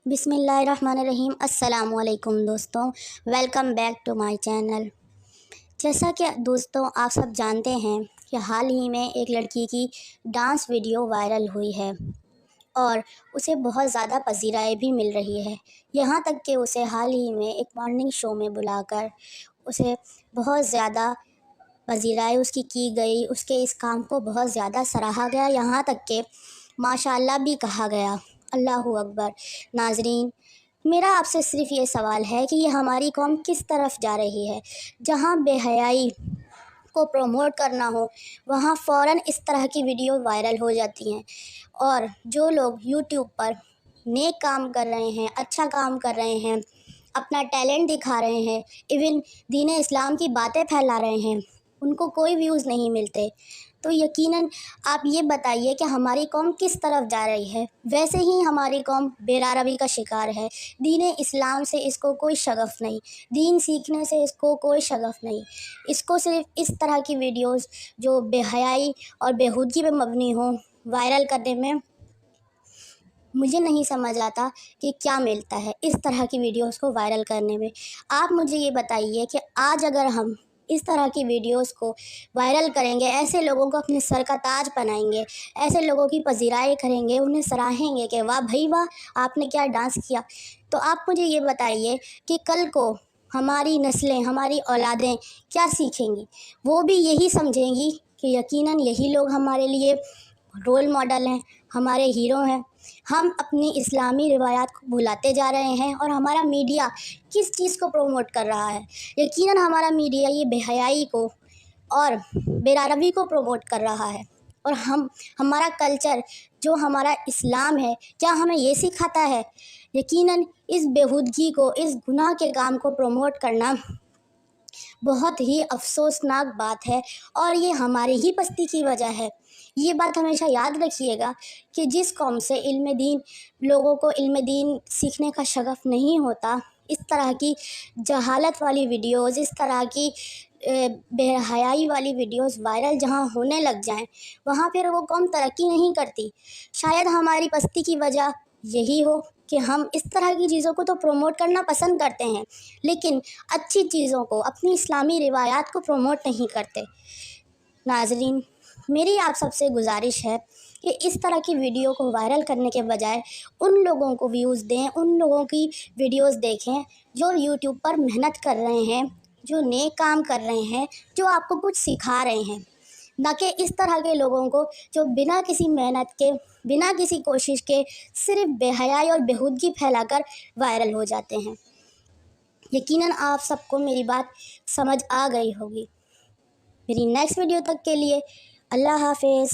बिस्मिल्लाहिर्रहमानिर्रहीम। अस्सलाम वालेकुम दोस्तों, welcome back to my channel. जैसा कि दोस्तों आप सब जानते हैं कि हाल ही में एक लड़की की डांस वीडियो वायरल हुई है और उसे बहुत ज़्यादा पज़ीराई भी मिल रही है। यहाँ तक कि उसे हाल ही में एक मॉर्निंग शो में बुलाकर उसे बहुत ज़्यादा पज़ीराई उसकी की गई, उसके इस काम को बहुत ज़्यादा सराहा गया, यहाँ तक कि माशाअल्लाह भी कहा गया। अल्लाहु अकबर। नाज़रीन, मेरा आपसे सिर्फ़ ये सवाल है कि ये हमारी कौम किस तरफ जा रही है। जहाँ बेहयाई को प्रमोट करना हो वहाँ फ़ौरन इस तरह की वीडियो वायरल हो जाती हैं, और जो लोग यूट्यूब पर नेक काम कर रहे हैं, अच्छा काम कर रहे हैं, अपना टैलेंट दिखा रहे हैं, इवन दीन इस्लाम की बातें फैला रहे हैं, उनको कोई व्यूज़ नहीं मिलते। तो यकीनन आप ये बताइए कि हमारी कौम किस तरफ जा रही है। वैसे ही हमारी कौम बेरारवी का शिकार है। दीन इस्लाम से इसको कोई शगफ़ नहीं, दीन सीखने से इसको कोई शगफ़ नहीं। इसको सिर्फ़ इस तरह की वीडियोस जो बेहयाई और बेहूदगी पे मबनी हों वायरल करने में मुझे नहीं समझ आता कि क्या मिलता है इस तरह की वीडियोस को वायरल करने में। आप मुझे ये बताइए कि आज अगर हम इस तरह की वीडियोस को वायरल करेंगे, ऐसे लोगों को अपने सर का ताज बनाएंगे, ऐसे लोगों की पज़ीराई करेंगे, उन्हें सराहेंगे कि वाह भाई वाह, आपने क्या डांस किया, तो आप मुझे ये बताइए कि कल को हमारी नस्लें, हमारी औलादें क्या सीखेंगी। वो भी यही समझेंगी कि यकीनन यही लोग हमारे लिए रोल मॉडल हैं, हमारे हीरो हैं। हम अपनी इस्लामी रिवायात को भुलाते जा रहे हैं, और हमारा मीडिया किस चीज़ को प्रमोट कर रहा है। यकीनन हमारा मीडिया ये बेहयाई को और बेरारवी को प्रमोट कर रहा है। और हमारा कल्चर जो हमारा इस्लाम है, क्या हमें ये सिखाता है? यकीनन इस बेहूदगी को, इस गुनाह के काम को प्रमोट करना बहुत ही अफसोसनाक बात है, और ये हमारी ही पस्ती की वजह है। ये बात हमेशा याद रखिएगा कि जिस कौम से इल्म दीन, लोगों को इल्म दीन सीखने का शगफ़ नहीं होता, इस तरह की जहालत वाली वीडियोज़, इस तरह की बेहयाई वाली वीडियोज़ वायरल जहाँ होने लग जाएं, वहाँ फिर वो कौम तरक्की नहीं करती। शायद हमारी पस्ती की वजह यही हो कि हम इस तरह की चीज़ों को तो प्रमोट करना पसंद करते हैं, लेकिन अच्छी चीज़ों को, अपनी इस्लामी रिवायात को प्रमोट नहीं करते। नाज़रीन, मेरी आप सबसे गुजारिश है कि इस तरह की वीडियो को वायरल करने के बजाय उन लोगों को व्यूज़ दें, उन लोगों की वीडियोस देखें जो यूट्यूब पर मेहनत कर रहे हैं, जो नेक काम कर रहे हैं, जो आपको कुछ सिखा रहे हैं, ना कि इस तरह के लोगों को जो बिना किसी मेहनत के, बिना किसी कोशिश के सिर्फ़ बेहयाई और बेहूदगी फैलाकर वायरल हो जाते हैं। यकीनन आप सबको मेरी बात समझ आ गई होगी। मेरी नेक्स्ट वीडियो तक के लिए अल्लाह हाफ़िज़।